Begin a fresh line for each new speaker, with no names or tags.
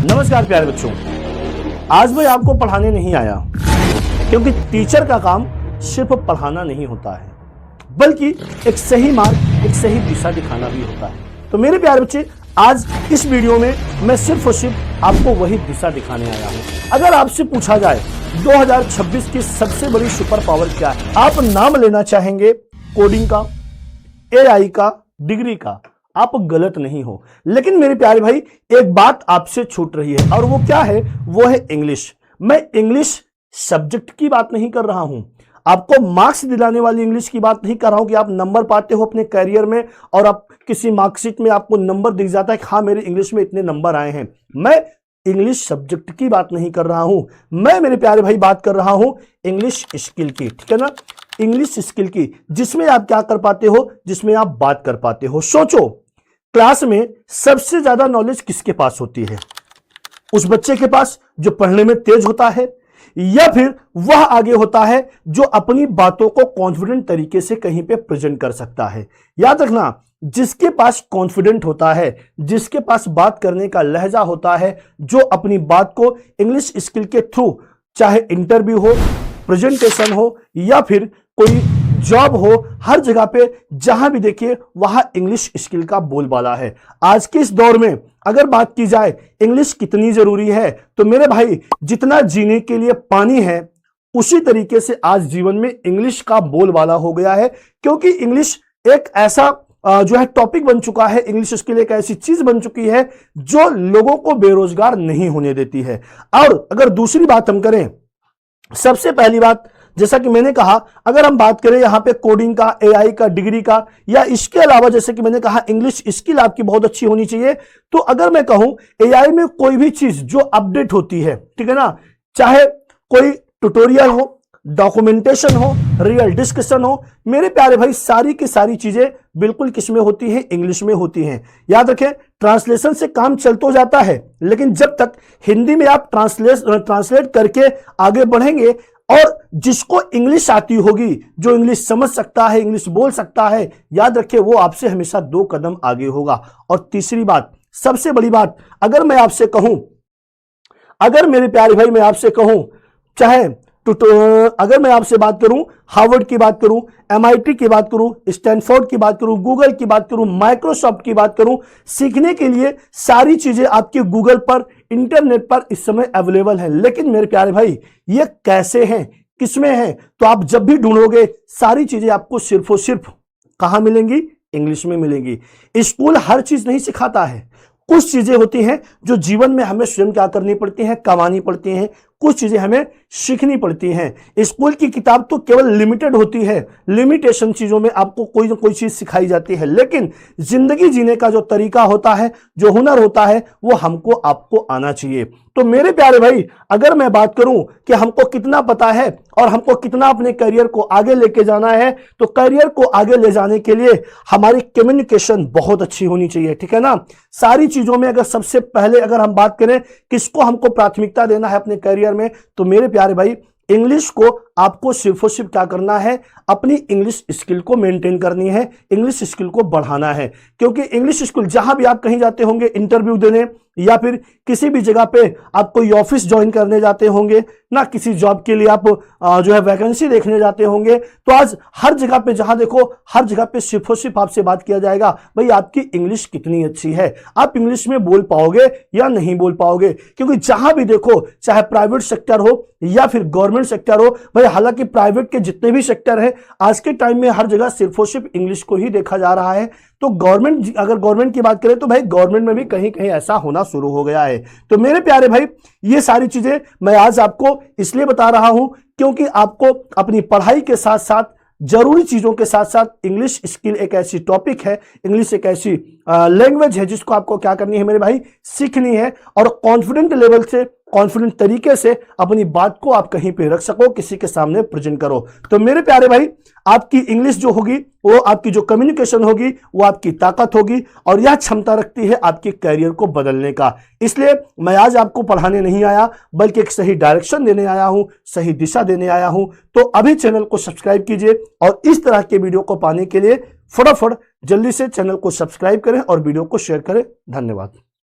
नमस्कार प्यारे बच्चों, आज मैं आपको पढ़ाने नहीं आया क्योंकि टीचर का काम सिर्फ पढ़ाना नहीं होता है, बल्कि एक सही मार्ग, एक सही दिशा दिखाना भी होता है। तो मेरे प्यारे बच्चे, आज इस वीडियो में मैं सिर्फ और सिर्फ आपको वही दिशा दिखाने आया हूँ। अगर आपसे पूछा जाए 2026 की सबसे बड़ी सुपर पावर क्या है, आप नाम लेना चाहेंगे कोडिंग का, एआई का, डिग्री का, आप गलत नहीं हो। लेकिन मेरे प्यारे भाई, एक बात आपसे छूट रही है और वो क्या है? वो है इंग्लिश। मैं इंग्लिश सब्जेक्ट की बात नहीं कर रहा हूं, आपको मार्क्स दिलाने वाली इंग्लिश की बात नहीं कर रहा हूं कि आप नंबर पाते हो अपने करियर में और आप किसी मार्कशीट में आपको नंबर दिख जाता है कि हाँ मेरे इंग्लिश में इतने नंबर आए हैं। मैं इंग्लिश सब्जेक्ट की बात नहीं कर रहा हूं, मैं मेरे प्यारे भाई बात कर रहा हूं इंग्लिश स्किल की, ठीक है ना? इंग्लिश स्किल की, जिसमें आप क्या कर पाते हो, जिसमें आप बात कर पाते हो। सोचो, क्लास में सबसे ज्यादा नॉलेज किसके पास होती है? उस बच्चे के पास जो पढ़ने में तेज होता है, या फिर वह आगे होता है जो अपनी बातों को कॉन्फिडेंट तरीके से कहीं पे प्रेजेंट कर सकता है। याद रखना, जिसके पास कॉन्फिडेंट होता है, जिसके पास बात करने का लहजा होता है, जो अपनी बात को इंग्लिश स्किल के थ्रू, चाहे इंटरव्यू हो, प्रेजेंटेशन हो या फिर कोई जॉब हो, हर जगह पे जहां भी देखिए वहां इंग्लिश स्किल का बोलबाला है। आज के इस दौर में अगर बात की जाए इंग्लिश कितनी जरूरी है, तो मेरे भाई, जितना जीने के लिए पानी है उसी तरीके से आज जीवन में इंग्लिश का बोलबाला हो गया है। क्योंकि इंग्लिश एक ऐसा जो है टॉपिक बन चुका है, इंग्लिश स्किल एक ऐसी चीज बन चुकी है जो लोगों को बेरोजगार नहीं होने देती है। और अगर दूसरी बात हम करें, सबसे पहली बात, जैसा कि मैंने कहा, अगर हम बात करें यहां पे कोडिंग का, एआई का, डिग्री का, या इसके अलावा जैसे कि मैंने कहा इंग्लिश स्किल आपकी बहुत अच्छी होनी चाहिए, तो अगर मैं कहूं एआई में कोई भी चीज जो अपडेट होती है, ठीक है ना, चाहे कोई ट्यूटोरियल हो, डॉक्यूमेंटेशन हो, रियल डिस्कशन हो, मेरे प्यारे भाई सारी की सारी चीजें बिल्कुल किसमें होती है? इंग्लिश में होती हैं। याद रखें, ट्रांसलेशन से काम चल तो जाता है, लेकिन जब तक हिंदी में आप ट्रांसलेट करके आगे बढ़ेंगे और जिसको इंग्लिश आती होगी, जो इंग्लिश समझ सकता है, इंग्लिश बोल सकता है, याद रखें वो आपसे हमेशा 2 कदम आगे होगा। और तीसरी बात, सबसे बड़ी बात, अगर मैं आपसे कहूं, अगर मेरे प्यारे भाई मैं आपसे कहूं, चाहे अगर मैं आपसे बात करूं, हार्वर्ड की बात करूं, एमआईटी की बात करूं, स्टैनफोर्ड की बात करूं, गूगल की बात करूं, माइक्रोसॉफ्ट की बात करूं, सीखने के लिए सारी चीजें आपके गूगल पर, इंटरनेट पर इस समय अवेलेबल है। लेकिन मेरे प्यारे भाई, ये कैसे हैं, किसमें हैं? तो आप जब भी ढूंढोगे सारी चीजें आपको सिर्फ और सिर्फ कहां मिलेंगी? इंग्लिश में मिलेंगी। स्कूल हर चीज नहीं सिखाता है, कुछ चीजें होती हैं जो जीवन में हमें स्वयं क्या करनी पड़ती हैं? कमानी पड़ती हैं। कुछ चीजें हमें सीखनी पड़ती हैं। स्कूल की किताब तो केवल लिमिटेड होती है, लिमिटेशन चीजों में आपको कोई ना कोई चीज सिखाई जाती है, लेकिन जिंदगी जीने का जो तरीका होता है, जो हुनर होता है, वो हमको आपको आना चाहिए। तो मेरे प्यारे भाई, अगर मैं बात करूं कि हमको कितना पता है और हमको कितना अपने करियर को आगे लेके जाना है, तो करियर को आगे ले जाने के लिए हमारी कम्युनिकेशन बहुत अच्छी होनी चाहिए, ठीक है ना? सारी चीजों में अगर सबसे पहले अगर हम बात करें किसको हमको प्राथमिकता देना है अपने करियर में, तो मेरे प्यारे भाई इंग्लिश को आपको सिर्फ और सिर्फ क्या करना है? अपनी इंग्लिश स्किल को मेंटेन करनी है, इंग्लिश स्किल को बढ़ाना है। क्योंकि इंग्लिश स्किल, जहां भी आप कहीं जाते होंगे इंटरव्यू देने, या फिर किसी भी जगह पे आप कोई ऑफिस ज्वाइन करने जाते होंगे ना, किसी जॉब के लिए आप जो है वैकेंसी देखने जाते होंगे, तो आज हर जगह पे जहां देखो, हर जगह पे सिर्फ और सिर्फ आपसे बात किया जाएगा, भाई आपकी इंग्लिश कितनी अच्छी है, आप इंग्लिश में बोल पाओगे या नहीं बोल पाओगे। क्योंकि जहां भी देखो, चाहे प्राइवेट सेक्टर हो या फिर गवर्नमेंट सेक्टर हो, भाई हालांकि प्राइवेट के जितने भी सेक्टर है आज के टाइम में हर जगह सिर्फ और सिर्फ इंग्लिश को ही देखा जा रहा है। तो गवर्नमेंट, अगर गवर्नमेंट की बात करें तो भाई गवर्नमेंट में भी कहीं कहीं ऐसा होना शुरू हो गया है। तो मेरे प्यारे भाई, ये सारी चीजें मैं आज आपको इसलिए बता रहा हूं क्योंकि आपको अपनी पढ़ाई के साथ साथ, जरूरी चीजों के साथ साथ, इंग्लिश स्किल एक ऐसी टॉपिक है, इंग्लिश एक ऐसी लैंग्वेज है जिसको आपको क्या करनी है मेरे भाई? सीखनी है। और कॉन्फिडेंट लेवल से, कॉन्फिडेंट तरीके से अपनी बात को आप कहीं पे रख सको, किसी के सामने प्रेजेंट करो। तो मेरे प्यारे भाई, आपकी इंग्लिश जो होगी, वो आपकी जो कम्युनिकेशन होगी, वो आपकी ताकत होगी और यह क्षमता रखती है आपके करियर को बदलने का। इसलिए मैं आज आपको पढ़ाने नहीं आया, बल्कि एक सही डायरेक्शन देने आया हूं, सही दिशा देने आया हूं। तो अभी चैनल को सब्सक्राइब कीजिए और इस तरह के वीडियो को पाने के लिए फटाफट जल्दी से चैनल को सब्सक्राइब करें और वीडियो को शेयर करें। धन्यवाद।